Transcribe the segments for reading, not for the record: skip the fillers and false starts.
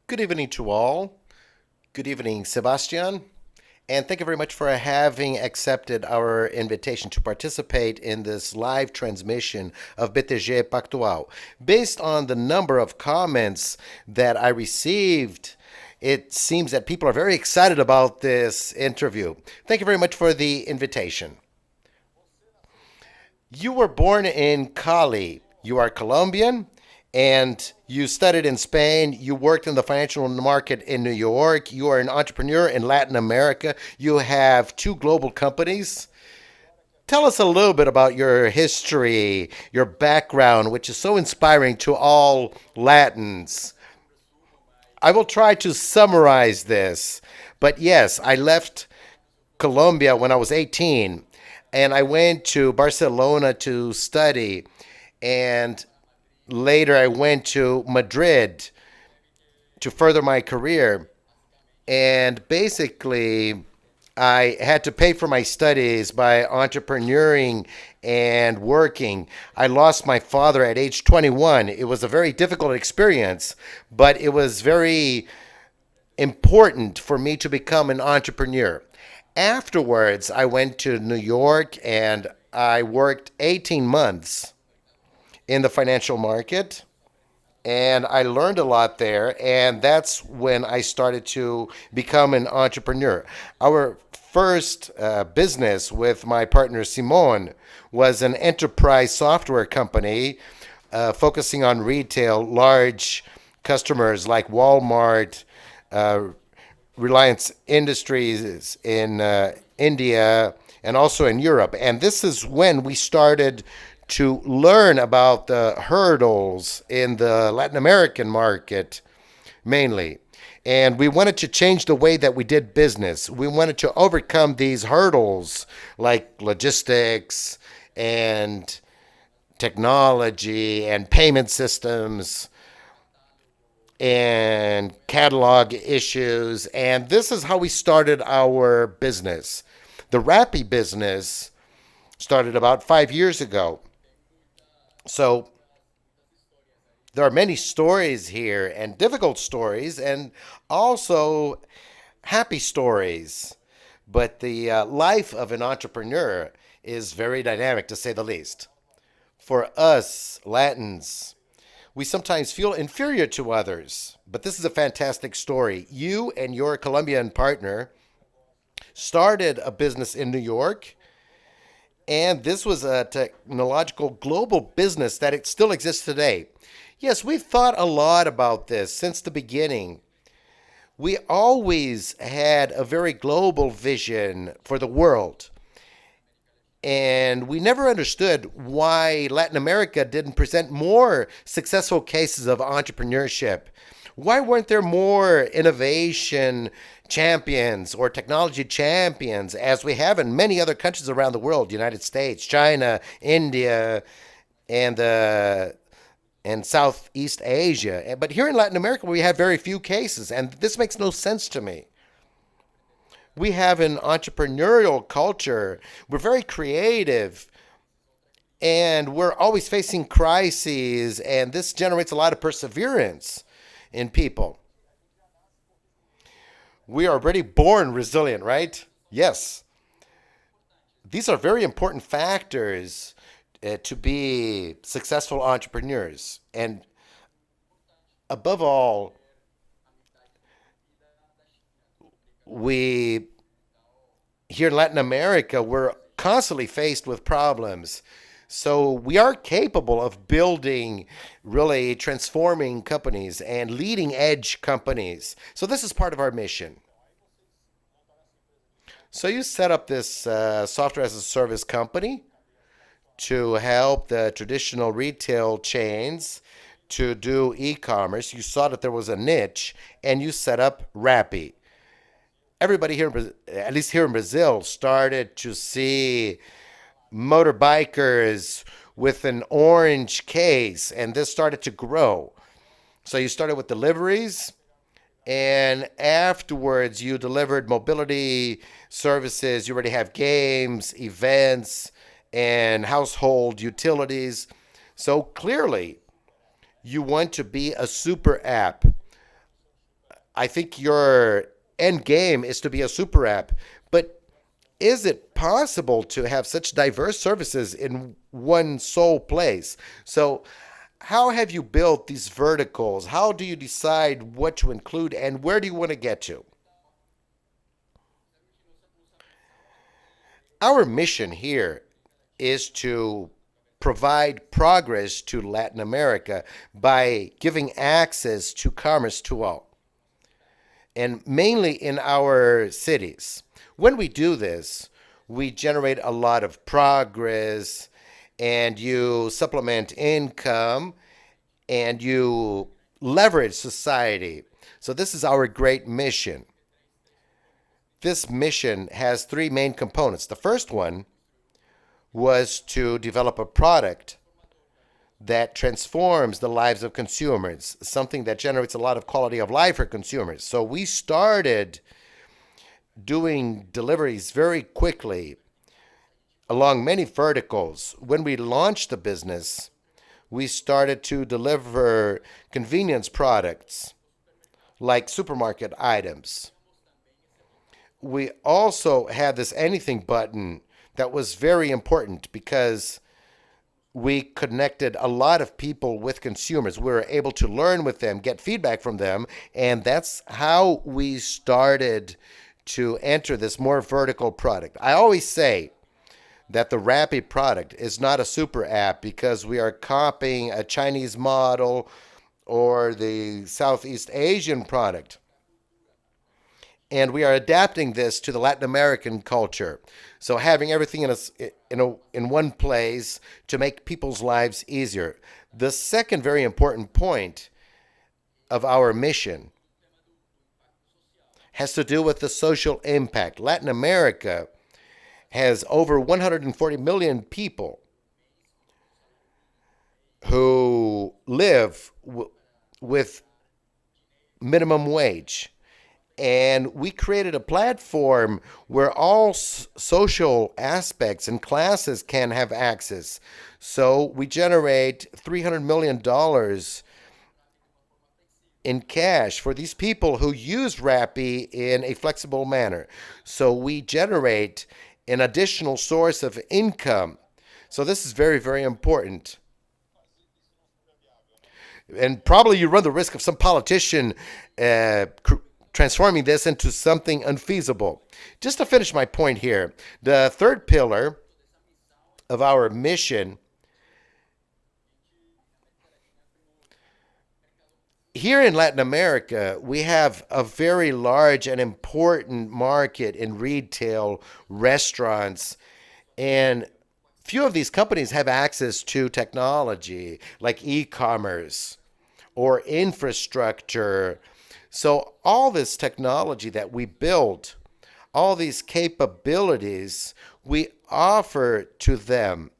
Good evening to all. Good evening, Sebastian. And thank you very much for having accepted our invitation to participate in this live transmission of BTG Pactual. Based on the number of comments that I received, it seems that people are very excited about this interview. Thank you very much for the invitation. You were born in Cali. You are Colombian and you studied in Spain. You worked in the financial market in New York. You are an entrepreneur in Latin America. You have two global companies. Tell us a little bit about your history, your background, which is so inspiring to all Latins. I will try to summarize this. But yes, I left Colombia when I was 18 and I went to Barcelona to study. And later I went to Madrid to further my career. And basically, I had to pay for my studies by entrepreneuring and working. I lost my father at age 21. It was a very difficult experience, but it was very important for me to become an entrepreneur. Afterwards, I went to New York and I worked 18 months in the financial market and I learned a lot there. And that's when I started to become an entrepreneur. Our first business with my partner Simon was an enterprise software company focusing on retail, large customers like Walmart, uh, Reliance Industries in India, and also in Europe. And this is when we started to learn about the hurdles in the Latin American market mainly. And we wanted to change the way that we did business. We wanted to overcome these hurdles like logistics and technology and payment systems and catalog issues. And this is how we started our business. The Rappi business started about 5 years ago. So there are many stories here and difficult stories and also happy stories. But the life of an entrepreneur is very dynamic to say the least. For us Latins, we sometimes feel inferior to others, but this is a fantastic story. You and your Colombian partner started a business in New York, and this was a technological global business that it still exists today. Yes, we've thought a lot about this since the beginning. We always had a very global vision for the world. And we never understood why Latin America didn't present more successful cases of entrepreneurship. Why weren't there more innovation champions or technology champions as we have in many other countries around the world, United States, China, India, and and Southeast Asia. But here in Latin America, we have very few cases, and this makes no sense to me. We have an entrepreneurial culture. We're very creative, and we're always facing crises, and this generates a lot of perseverance in people. We are already born resilient, right? Yes. These are very important factors to be successful entrepreneurs. And above all, we here in Latin America, we're constantly faced with problems. So we are capable of building really transforming companies and leading edge companies. So this is part of our mission. So you set up this software as a service company to help the traditional retail chains to do e-commerce. You saw that there was a niche and you set up Rappi. Everybody here, at least here in Brazil, started to see motorbikers with an orange case, and this started to grow. So you started with deliveries, and afterwards you delivered mobility services. You already have games, events, and household utilities. So clearly, you want to be a super app. I think your end game is to be a super app, but is it possible to have such diverse services in one sole place? So, how have you built these verticals? How do you decide what to include and where do you want to get to? Our mission here is to provide progress to Latin America by giving access to commerce to all, and mainly in our cities. When we do this, we generate a lot of progress and you supplement income and you leverage society. So, this is our great mission. This mission has three main components. The first one was to develop a product that transforms the lives of consumers, something that generates a lot of quality of life for consumers. So we started doing deliveries very quickly along many verticals. When we launched the business, we started to deliver convenience products like supermarket items. We also had this anything button that was very important because we connected a lot of people with consumers. We were able to learn with them, get feedback from them, and that's how we started to enter this more vertical product. I always say that the Rappi product is not a super app because we are copying a Chinese model or the Southeast Asian product. And we are adapting this to the Latin American culture. So having everything in one place to make people's lives easier. The second very important point of our mission has to do with the social impact. Latin America has over 140 million people who live with minimum wage. And we created a platform where all social aspects and classes can have access. So we generate $300 million in cash for these people who use Rappi in a flexible manner. So we generate an additional source of income. So this is very, very important. And probably you run the risk of some politician transforming this into something unfeasible. Just to finish my point here, the third pillar of our mission here in Latin America, we have a very large and important market in retail, restaurants, and few of these companies have access to technology like e-commerce or infrastructure. So all this technology that we built, all these capabilities, we offer to them,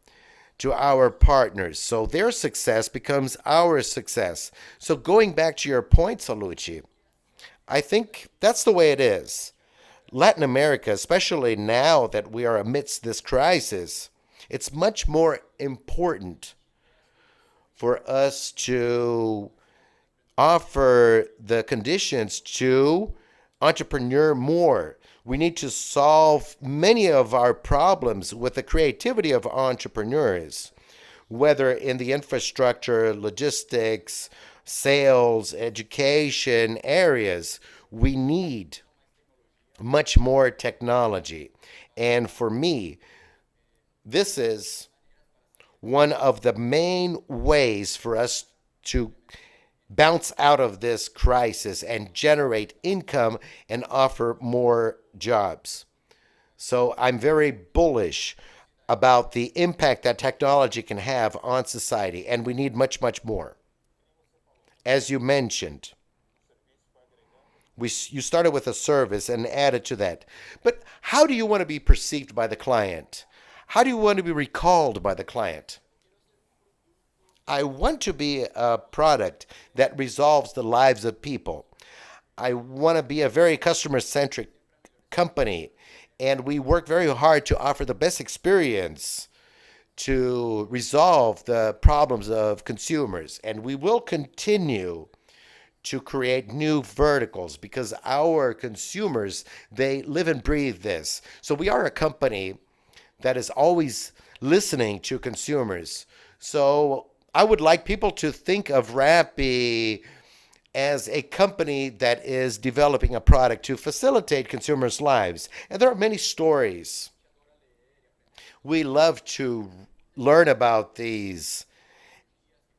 to our partners. So their success becomes our success. So going back to your point, Sallouti, I think that's the way it is. Latin America, especially now that we are amidst this crisis, it's much more important for us to offer the conditions to entrepreneur more. We need to solve many of our problems with the creativity of entrepreneurs, whether in the infrastructure, logistics, sales, education areas. We need much more technology. And for me, this is one of the main ways for us to bounce out of this crisis and generate income and offer more jobs. So I'm very bullish about the impact that technology can have on society, and we need much, much more. As you mentioned, you started with a service and added to that. But how do you want to be perceived by the client? How do you want to be recalled by the client? I want to be a product that resolves the lives of people. I want to be a very customer-centric company, and we work very hard to offer the best experience to resolve the problems of consumers. And we will continue to create new verticals because our consumers, they live and breathe this. So we are a company that is always listening to consumers. So I would like people to think of Rappi as a company that is developing a product to facilitate consumers' lives. And there are many stories. We love to learn about these.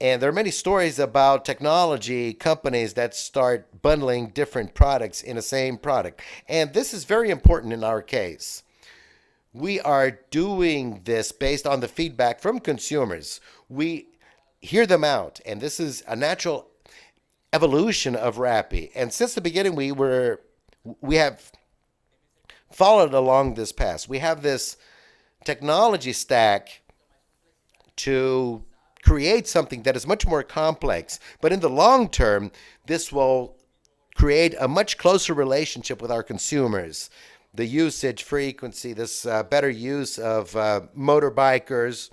And there are many stories about technology companies that start bundling different products in the same product. And this is very important in our case. We are doing this based on the feedback from consumers. We hear them out, and this is a natural evolution of Rappi. And since the beginning, we have followed along this path. We have this technology stack to create something that is much more complex. But in the long term, this will create a much closer relationship with our consumers. The usage frequency, this better use of motorbikers.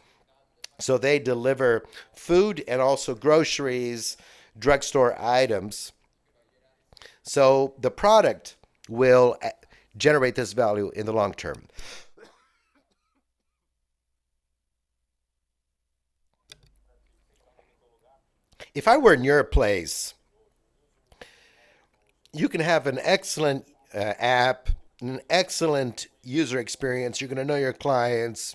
So they deliver food and also groceries, drugstore items. So the product will generate this value in the long term. If I were in your place, you can have an excellent app, an excellent user experience. You're going to know your clients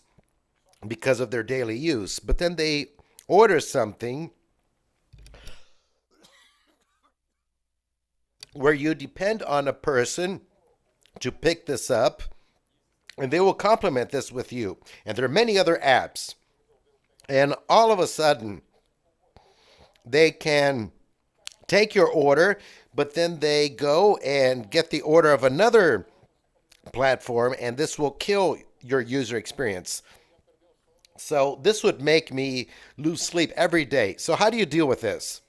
because of their daily use. But then they order something where you depend on a person to pick this up, and they will complement this with you. And there are many other apps. And all of a sudden, they can take your order, but then they go and get the order of another platform, and this will kill your user experience. So this would make me lose sleep every day. So how do you deal with this?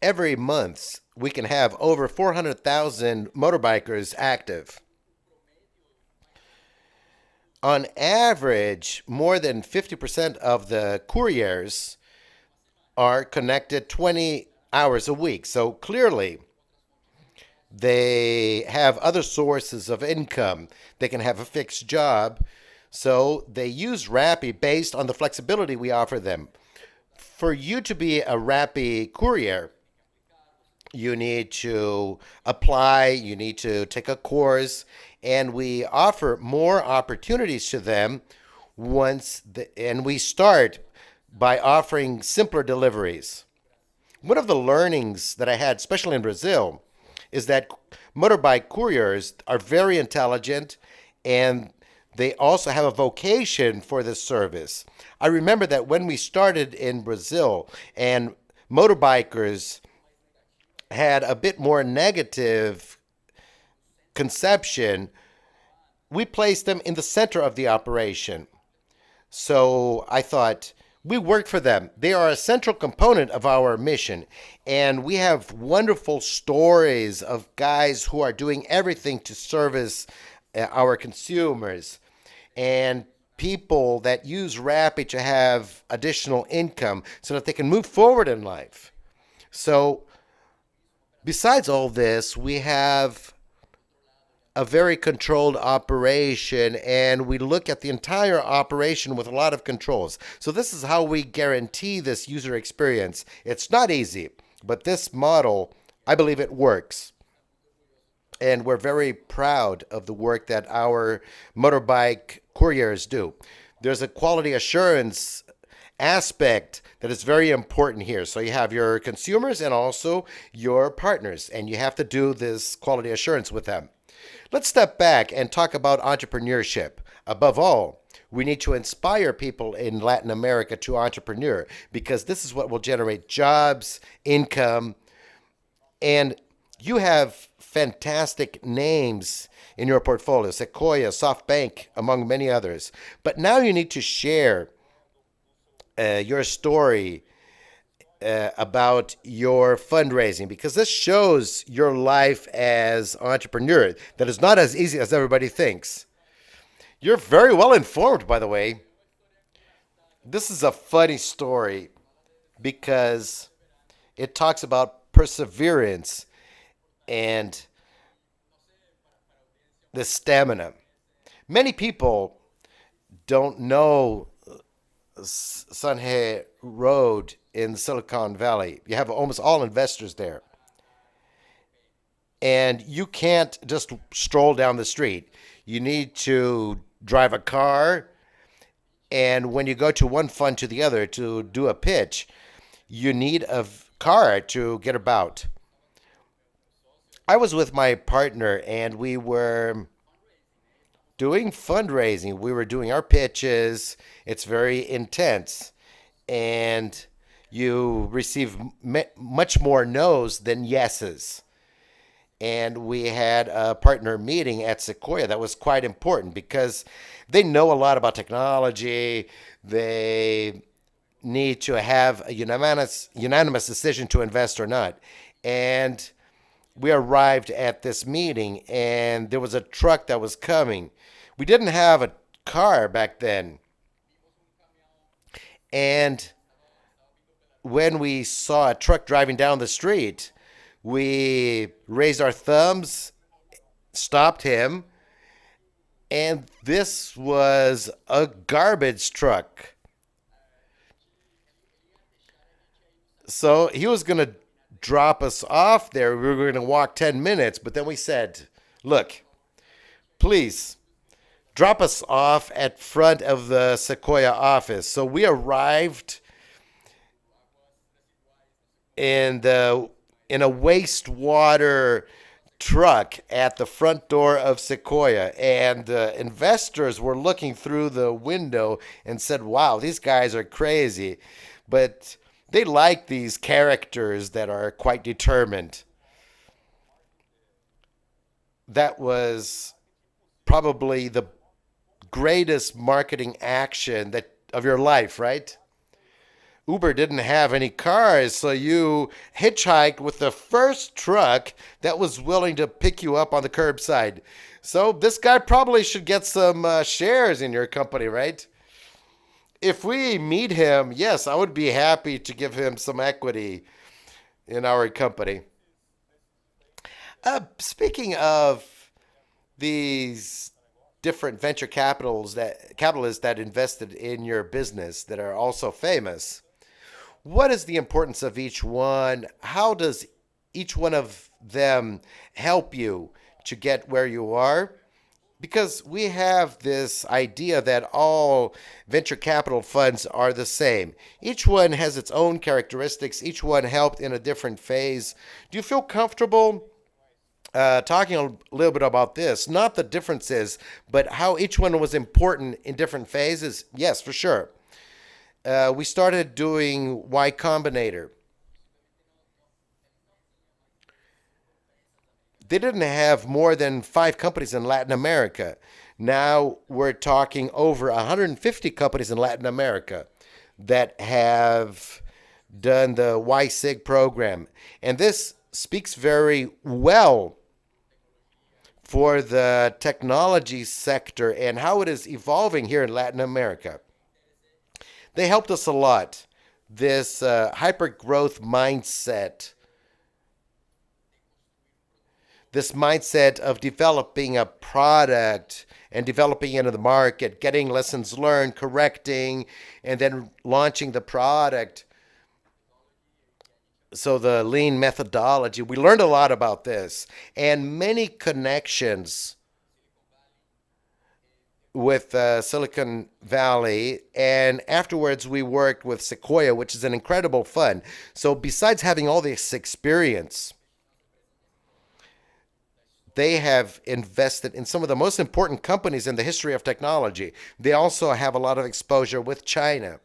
Every month, we can have over 400,000 motorbikers active. On average, more than 50% of the couriers are connected 20 hours a week. So clearly, they have other sources of income. They can have a fixed job. So they use Rappi based on the flexibility we offer them. For you to be a Rappi courier, you need to apply, you need to take a course, and we offer more opportunities to them and we start by offering simpler deliveries. One of the learnings that I had, especially in Brazil, is that motorbike couriers are very intelligent and they also have a vocation for this service. I remember that when we started in Brazil and motorbikers had a bit more negative conception, we placed them in the center of the operation. So I thought, we work for them. They are a central component of our mission. And we have wonderful stories of guys who are doing everything to service our consumers and people that use Rappi to have additional income so that they can move forward in life. So besides all this, we have a very controlled operation and we look at the entire operation with a lot of controls. So this is how we guarantee this user experience. It's not easy, but this model, I believe it works. And we're very proud of the work that our motorbike couriers do. There's a quality assurance aspect that is very important here. So you have your consumers and also your partners, and you have to do this quality assurance with them. Let's step back and talk about entrepreneurship. Above all, we need to inspire people in Latin America to entrepreneur because this is what will generate jobs, income, and you have fantastic names in your portfolio, Sequoia, SoftBank, among many others. But now you need to share your story about your fundraising because this shows your life as entrepreneur that is not as easy as everybody thinks. You're very well informed, by the way. This is a funny story because It talks about perseverance and the stamina. Many people don't know Sanhe Road in Silicon Valley. You have almost all investors there. And you can't just stroll down the street. You need to drive a car. And when you go to one fund to the other to do a pitch, you need a car to get about. I was with my partner and we were doing fundraising. We were doing our pitches. It's very intense. And you receive much more no's than yeses. And we had a partner meeting at Sequoia that was quite important because they know a lot about technology. They need to have a unanimous decision to invest or not. And we arrived at this meeting and there was a truck that was coming. We didn't have a car back then. And when we saw a truck driving down the street, we raised our thumbs, stopped him, and this was a garbage truck. So he was going to drop us off there. We were going to walk 10 minutes, but then we said, look, please drop us off at front of the Sequoia office. So we arrived in a wastewater truck at the front door of Sequoia, and investors were looking through the window and said, "Wow, these guys are crazy," but they like these characters that are quite determined. That was probably the greatest marketing action that of your life, right? Uber didn't have any cars, so you hitchhiked with the first truck that was willing to pick you up on the curbside. So this guy probably should get some shares in your company, right? If we meet him, yes, I would be happy to give him some equity in our company. Speaking of these different venture capitalists that invested in your business that are also famous, what is the importance of each one? How does each one of them help you to get where you are? Because we have this idea that all venture capital funds are the same. Each one has its own characteristics. Each one helped in a different phase. Do you feel comfortable talking a little bit about this? Not the differences, but how each one was important in different phases? Yes, for sure. We started doing Y Combinator. They didn't have more than 5 companies in Latin America. Now we're talking over 150 companies in Latin America that have done the YSIG program. And this speaks very well for the technology sector and how it is evolving here in Latin America. They helped us a lot. This hyper growth mindset, this mindset of developing a product and developing it in the market, getting lessons learned, correcting, and then launching the product. So the lean methodology, we learned a lot about this and many connections with Silicon Valley, and afterwards we worked with Sequoia, which is an incredible fund. So besides having all this experience, they have invested in some of the most important companies in the history of technology. They also have a lot of exposure with China.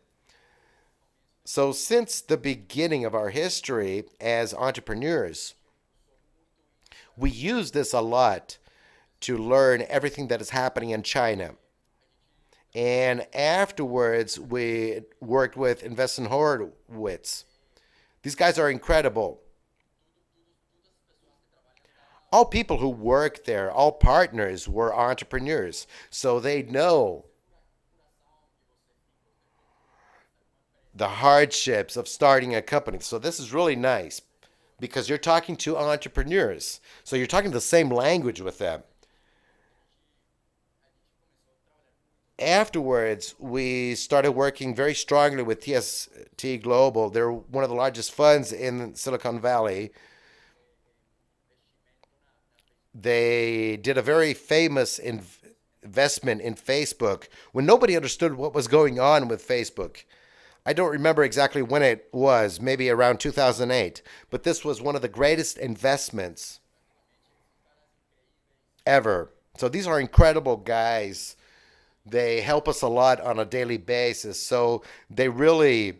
So since the beginning of our history as entrepreneurs, we use this a lot to learn everything that is happening in China. And afterwards, we worked with Invest Horowitz. These guys are incredible. All people who work there, all partners were entrepreneurs. So they know the hardships of starting a company. So this is really nice because you're talking to entrepreneurs. So you're talking the same language with them. Afterwards, we started working very strongly with TST Global. They're one of the largest funds in Silicon Valley. They did a very famous investment in Facebook when nobody understood what was going on with Facebook. I don't remember exactly when it was, maybe around 2008, but this was one of the greatest investments ever. So these are incredible guys. They help us a lot on a daily basis. So they really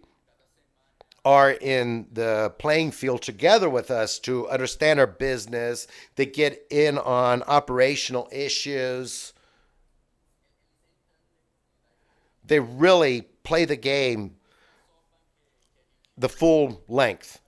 are in the playing field together with us to understand our business. They get in on operational issues. They really play the game the full length.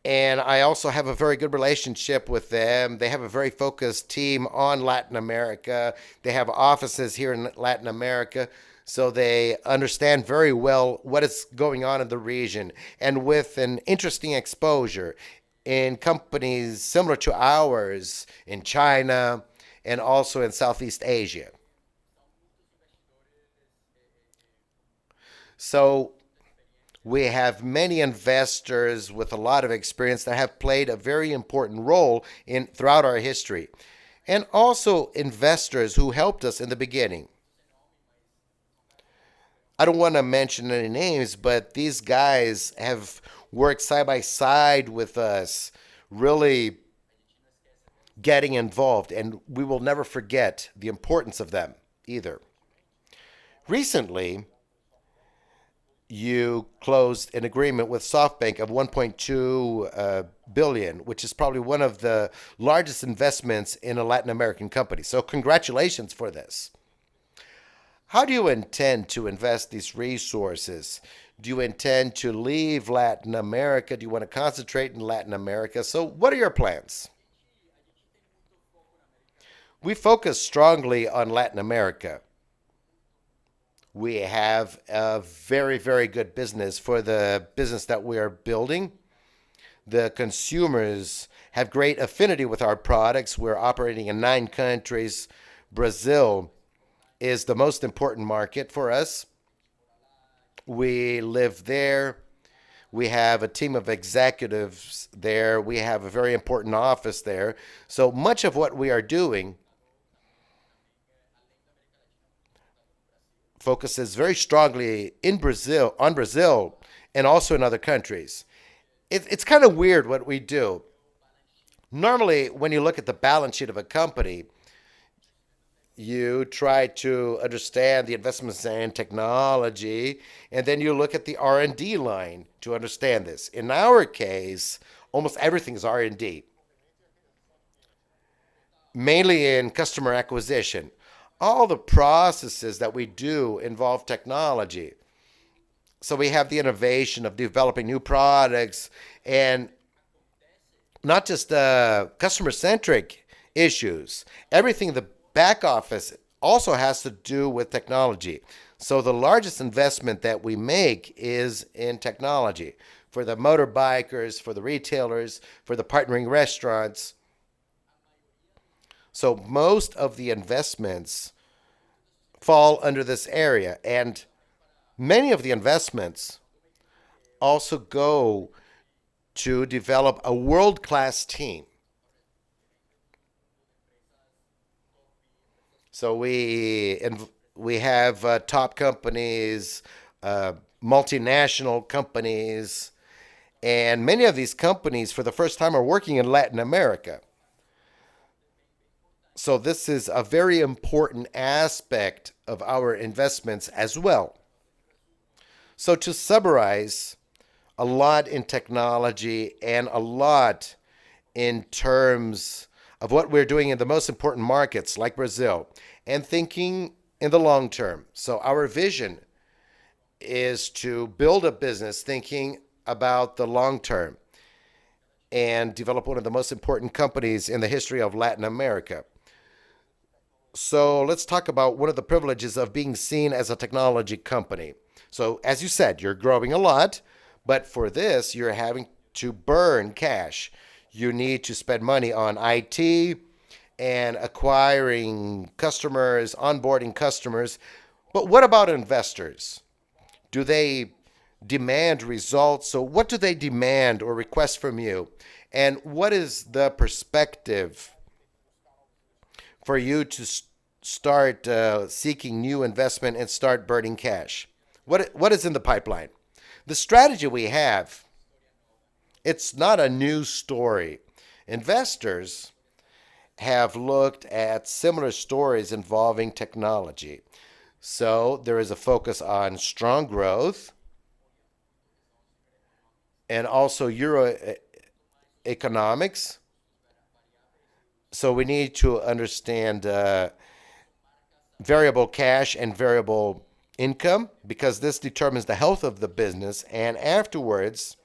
And I also have a very good relationship with them. They have a very focused team on Latin America. They have offices here in Latin America, so they understand very well what is going on in the region. And with an interesting exposure in companies similar to ours in China and also in Southeast Asia. So we have many investors with a lot of experience that have played a very important role in throughout our history, and also investors who helped us in the beginning. I don't want to mention any names, but these guys have worked side by side with us, really getting involved, and we will never forget the importance of them either. Recently, you closed an agreement with SoftBank of 1.2 billion, which is probably one of the largest investments in a Latin American company. So congratulations for this. How do you intend to invest these resources? Do you intend to leave Latin America? Do you want to concentrate in Latin America? So what are your plans? We focus strongly on Latin America. We have a very, very good business for the business that we are building. The consumers have great affinity with our products. We're operating in 9 countries. Brazil is the most important market for us. We live there. We have a team of executives there. We have a very important office there. So much of what we are doing focuses very strongly in Brazil, on Brazil, and also in other countries. It's kind of weird what we do. Normally, when you look at the balance sheet of a company, you try to understand the investments in technology, and then you look at the R&D line to understand this. In our case, almost everything is R&D, mainly in customer acquisition. All the processes that we do involve technology. So we have the innovation of developing new products and not just customer centric issues. Everything in the back office also has to do with technology. So the largest investment that we make is in technology for the motorbikers, for the retailers, for the partnering restaurants. So most of the investments fall under this area, and many of the investments also go to develop a world-class team. So we have top companies, multinational companies, and many of these companies for the first time are working in Latin America. So this is a very important aspect of our investments as well. So to summarize, a lot in technology and a lot in terms of what we're doing in the most important markets like Brazil and thinking in the long term. So our vision is to build a business thinking about the long term and develop one of the most important companies in the history of Latin America. So let's talk about one of the privileges of being seen as a technology company. So, as you said, you're growing a lot, but for this, you're having to burn cash. You need to spend money on IT and acquiring customers, onboarding customers. But what about investors? Do they demand results? So, what do they demand or request from you? And what is the perspective for you to start seeking new investment and start burning cash? What is in the pipeline? The strategy we have, it's not a new story. Investors have looked at similar stories involving technology. So there is a focus on strong growth and also euro economics. So we need to understand variable cash and variable income because this determines the health of the business. And afterwards,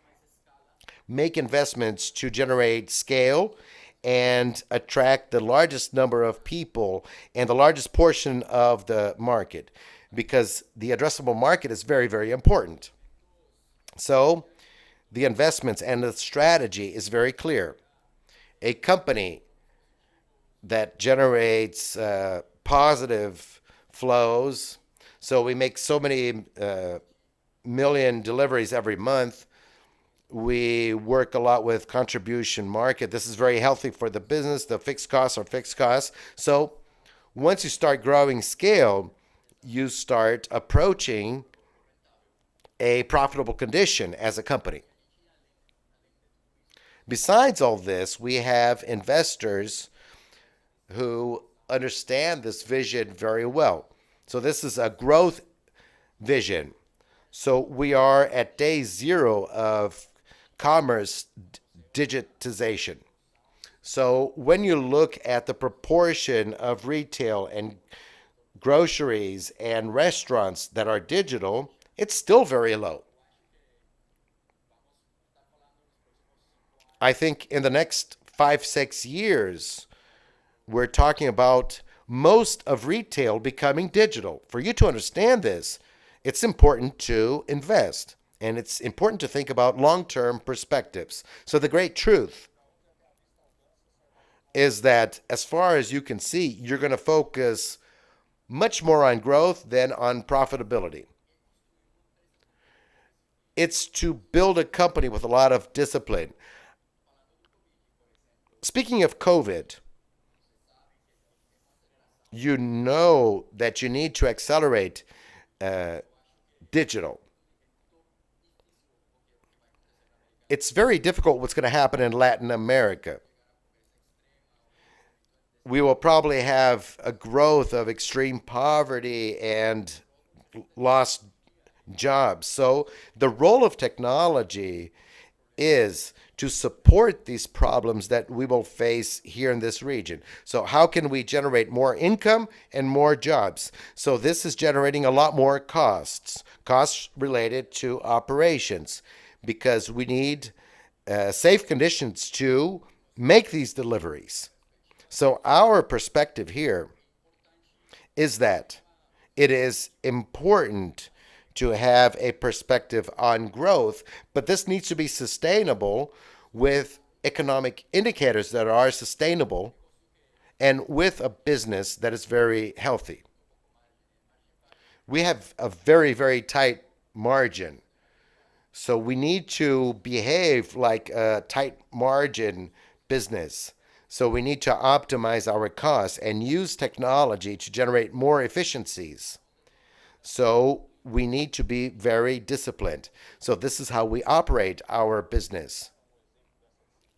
make investments to generate scale and attract the largest number of people and the largest portion of the market because the addressable market is very, very important. So the investments and the strategy is very clear. A company that generates positive flows, so we make so many million deliveries every month. We work a lot with contribution market. This is very healthy for the business. The fixed costs are fixed costs. So once you start growing scale, you start approaching a profitable condition as a company. Besides all this, we have investors who understand this vision very well. So this is a growth vision. So we are at day zero of commerce digitization. So when you look at the proportion of retail and groceries and restaurants that are digital, it's still very low. I think in the next 5, 6 years, we're talking about most of retail becoming digital. For you to understand this, it's important to invest and it's important to think about long-term perspectives. So the great truth is that as far as you can see, you're going to focus much more on growth than on profitability. It's to build a company with a lot of discipline. Speaking of COVID, you know that you need to accelerate digital. It's very difficult what's going to happen in Latin America. We will probably have a growth of extreme poverty and lost jobs. So the role of technology is to support these problems that we will face here in this region. So how can we generate more income and more jobs? So this is generating a lot more costs related to operations, because we need safe conditions to make these deliveries. So our perspective here is that it is important to have a perspective on growth, but this needs to be sustainable with economic indicators that are sustainable and with a business that is very healthy. We have a very, very tight margin. So we need to behave like a tight margin business. So we need to optimize our costs and use technology to generate more efficiencies. So we need to be very disciplined. So this is how we operate our business.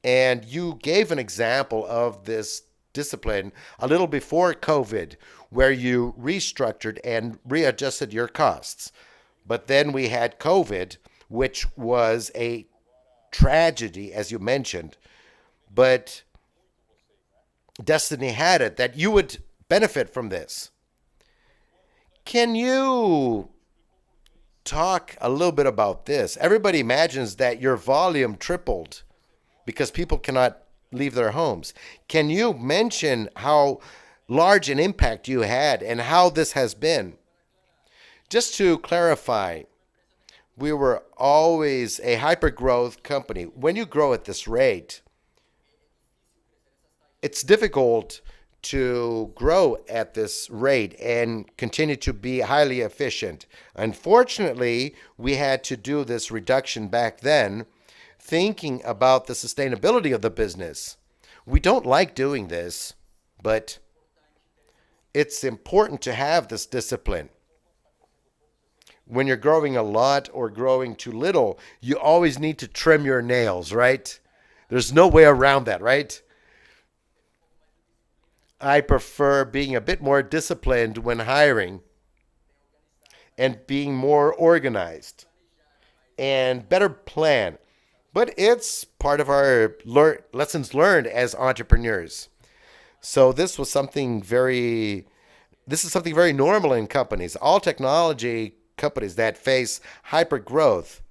And you gave an example of this discipline a little before COVID, where you restructured and readjusted your costs. But then we had COVID, which was a tragedy, as you mentioned. But destiny had it that you would benefit from this. Can you talk a little bit about this? Everybody imagines that your volume tripled because people cannot leave their homes. Can you mention how large an impact you had and how this has been? Just to clarify, We were always a hyper growth company. When you grow at this rate, it's difficult to grow at this rate and continue to be highly efficient. Unfortunately, we had to do this reduction back then, thinking about the sustainability of the business. We don't like doing this, but it's important to have this discipline. When you're growing a lot or growing too little, you always need to trim your nails, right? There's no way around that, right? I prefer being a bit more disciplined when hiring and being more organized and better plan. But it's part of our lessons learned as entrepreneurs. So this is something very normal in companies. All technology companies that face hyper growth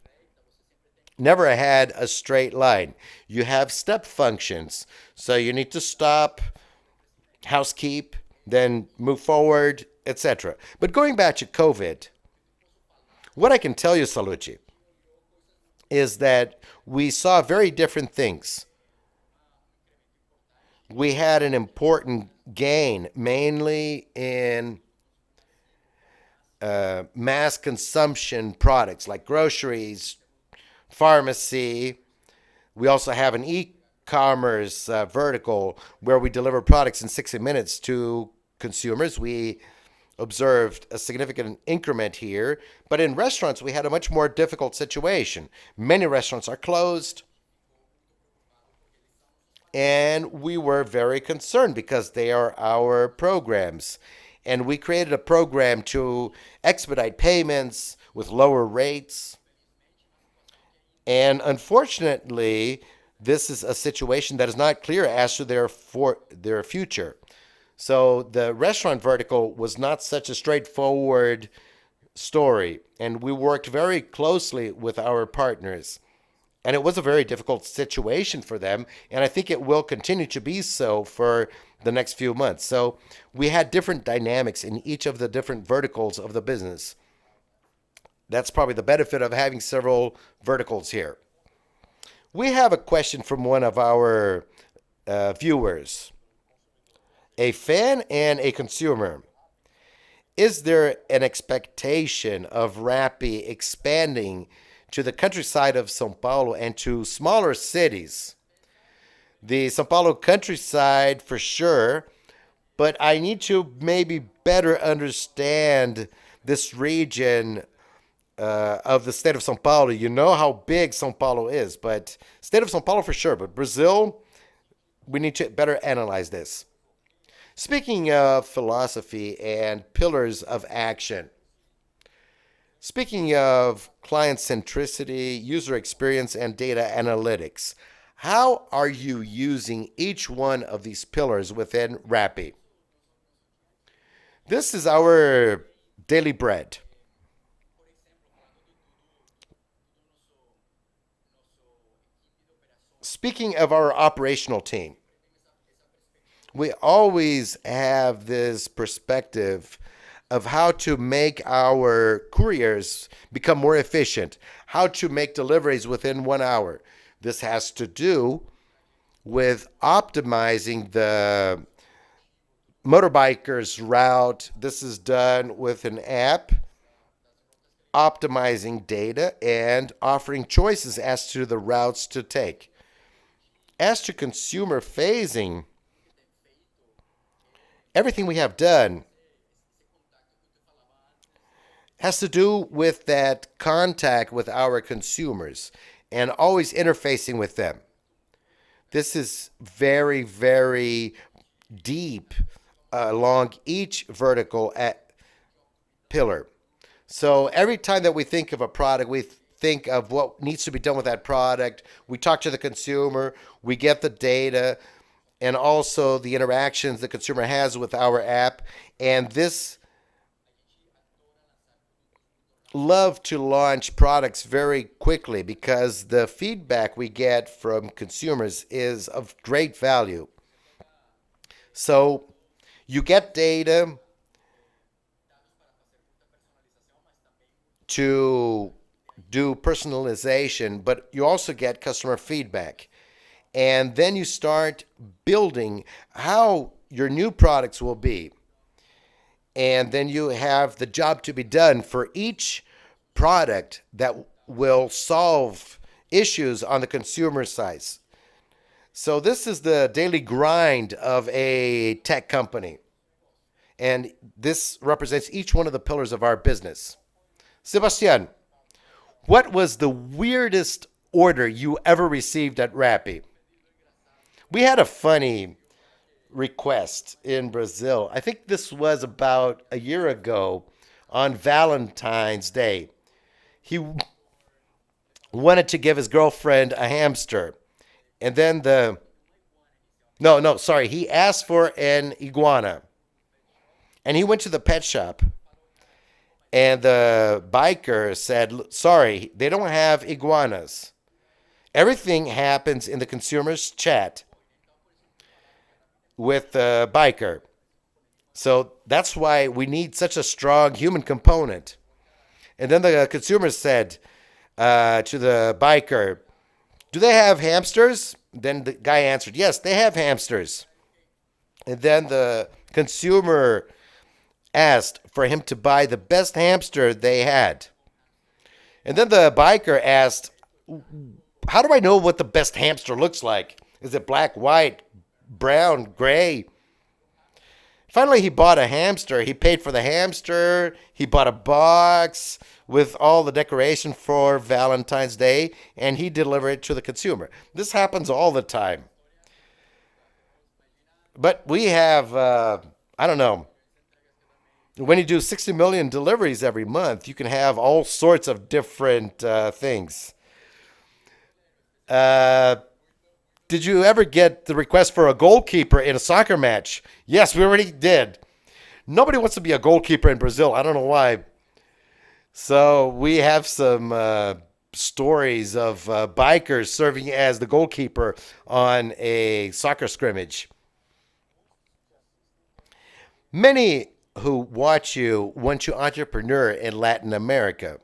never had a straight line. You have step functions. So you need to stop, housekeep, then move forward, etc. But going back to COVID, what I can tell you, Sallouti, is that we saw very different things. We had an important gain, mainly in mass consumption products like groceries, pharmacy. We also have an e-commerce vertical where we deliver products in 60 minutes to consumers. We observed a significant increment here, but in restaurants we had a much more difficult situation. Many restaurants are closed, and we were very concerned because they are our programs. And we created a program to expedite payments with lower rates. And unfortunately, this is a situation that is not clear as to their future. So the restaurant vertical was not such a straightforward story, and we worked very closely with our partners. And it was a very difficult situation for them, and I think it will continue to be so for the next few months. So we had different dynamics in each of the different verticals of the business. That's probably the benefit of having several verticals here. We have a question from one of our viewers, a fan and a consumer. Is there an expectation of Rappi expanding to the countryside of São Paulo and to smaller cities? The São Paulo countryside for sure, but I need to maybe better understand this region of the state of São Paulo. You know how big São Paulo is, but state of São Paulo for sure. But Brazil, we need to better analyze this. Speaking of philosophy and pillars of action, speaking of client centricity, user experience, and data analytics, how are you using each one of these pillars within Rappi? This is our daily bread. Speaking of our operational team, we always have this perspective of how to make our couriers become more efficient, how to make deliveries within 1 hour. This has to do with optimizing the motorbiker's route. This is done with an app, optimizing data and offering choices as to the routes to take. As to consumer phasing, everything we have done has to do with that contact with our consumers and always interfacing with them. This is very, very deep along each vertical pillar. So every time that we think of a product, we think of what needs to be done with that product. We talk to the consumer, we get the data, and also the interactions the consumer has with our app. And this love to launch products very quickly because the feedback we get from consumers is of great value. So you get data to do personalization, but you also get customer feedback. And then you start building how your new products will be. And then you have the job to be done for each product that will solve issues on the consumer side. So this is the daily grind of a tech company. And this represents each one of the pillars of our business. Sebastian, what was the weirdest order you ever received at Rappi? We had a funny request in Brazil. I think this was about a year ago on Valentine's Day. He wanted to give his girlfriend a hamster. And then the no, no, sorry, he asked for an iguana. And he went to the pet shop and the biker said, "Sorry, they don't have iguanas." Everything happens in the consumer's chat with the biker. So that's why we need such a strong human component. And then the consumer said to the biker, "Do they have hamsters?" Then the guy answered, "Yes, they have hamsters." And then the consumer asked for him to buy the best hamster they had. And then the biker asked, "How do I know what the best hamster looks like? Is it black, white, brown, gray?" Finally, he bought a hamster. He paid for the hamster. He bought a box with all the decoration for Valentine's Day, and he delivered it to the consumer. This happens all the time. But we have, I don't know, when you do 60 million deliveries every month, you can have all sorts of different things. Uh, did you ever get the request for a goalkeeper in a soccer match? Yes, we already did. Nobody wants to be a goalkeeper in Brazil. I don't know why. So we have some stories of bikers serving as the goalkeeper on a soccer scrimmage. Many who watch you want you entrepreneur in Latin America.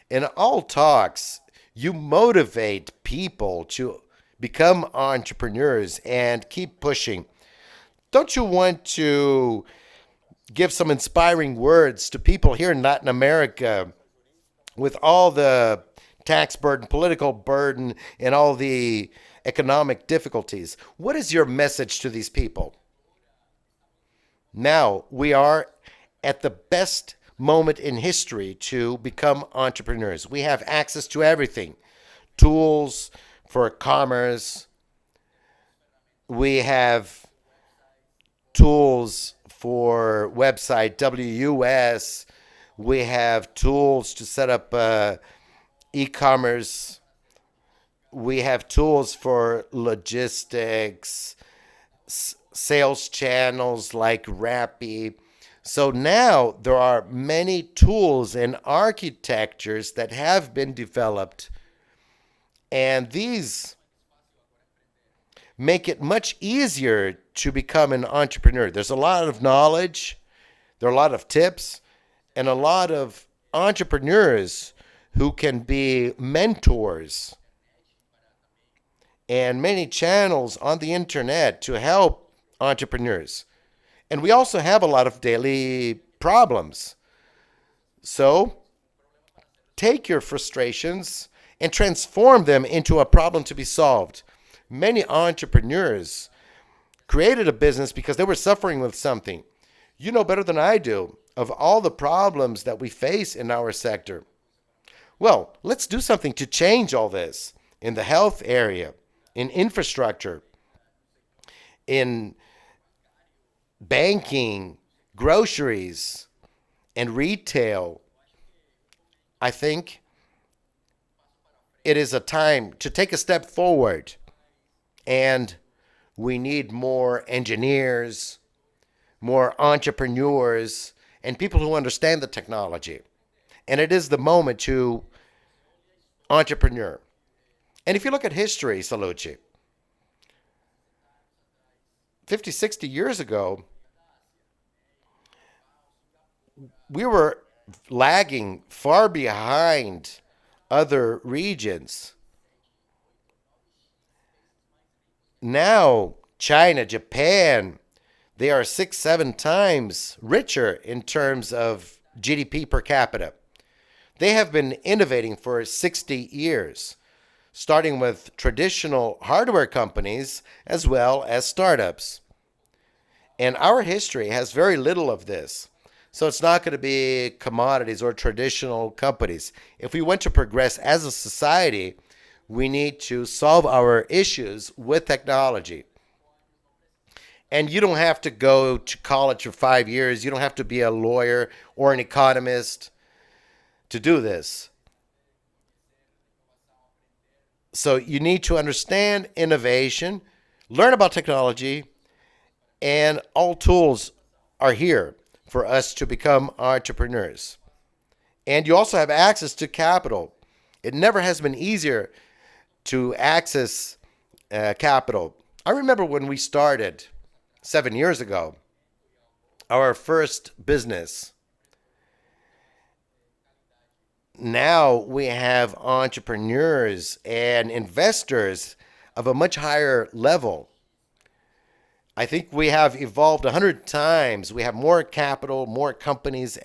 In all talks, you motivate people to become entrepreneurs and keep pushing. Don't you want to give some inspiring words to people here in Latin America with all the tax burden, political burden, and all the economic difficulties? What is your message to these people? Now we are at the best moment in history to become entrepreneurs. We have access to everything, tools for commerce. We have tools for website WUS. We have tools to set up e-commerce. We have tools for logistics, sales channels like Rappi. So now there are many tools and architectures that have been developed, and these make it much easier to become an entrepreneur. There's a lot of knowledge, there are a lot of tips, and a lot of entrepreneurs who can be mentors, and many channels on the internet to help entrepreneurs. And we also have a lot of daily problems. So take your frustrations and transform them into a problem to be solved. Many entrepreneurs created a business because they were suffering with something. You know better than I do of all the problems that we face in our sector. Well, let's do something to change all this in the health area, in infrastructure, in banking, groceries, and retail. I think it is a time to take a step forward, and we need more engineers, more entrepreneurs, and people who understand the technology. And it is the moment to entrepreneur. And if you look at history, Sallouti, 50, 60 years ago, we were lagging far behind other regions. Now, China, Japan, they are 6, 7 times richer in terms of GDP per capita. They have been innovating for 60 years, starting with traditional hardware companies as well as startups. And our history has very little of this. So it's not going to be commodities or traditional companies. If we want to progress as a society, we need to solve our issues with technology. And you don't have to go to college for 5 years. You don't have to be a lawyer or an economist to do this. So you need to understand innovation, learn about technology, and all tools are here for us to become entrepreneurs. And you also have access to capital. It never has been easier to access capital. I remember when we started 7 years ago, our first business. Now we have entrepreneurs and investors of a much higher level. I think we have evolved 100 times. We have more capital, more companies,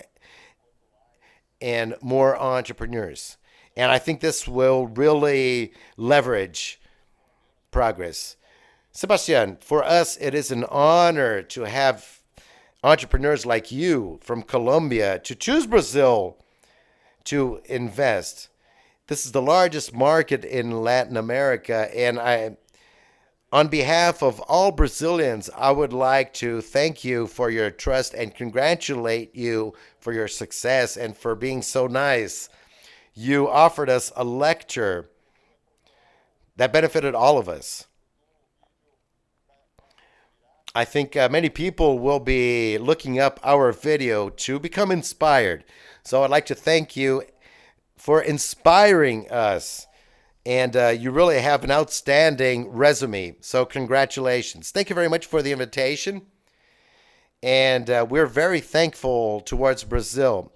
and more entrepreneurs. And I think this will really leverage progress. Sebastian, for us, it is an honor to have entrepreneurs like you from Colombia to choose Brazil to invest. This is the largest market in Latin America, and on behalf of all Brazilians, I would like to thank you for your trust and congratulate you for your success and for being so nice. You offered us a lecture that benefited all of us. I think many people will be looking up our video to become inspired. So I'd like to thank you for inspiring us. And you really have an outstanding resume. So congratulations. Thank you very much for the invitation. And we're very thankful towards Brazil.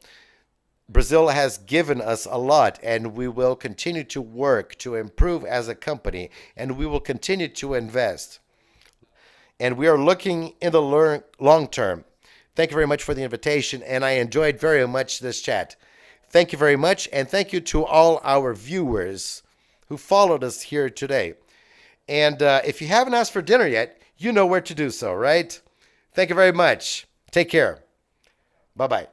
Brazil has given us a lot, and we will continue to work to improve as a company, and we will continue to invest. And we are looking in the long term. Thank you very much for the invitation, and I enjoyed very much this chat. Thank you very much, and thank you to all our viewers who followed us here today. And if you haven't asked for dinner yet, you know where to do so, right? Thank you very much. Take care. Bye-bye.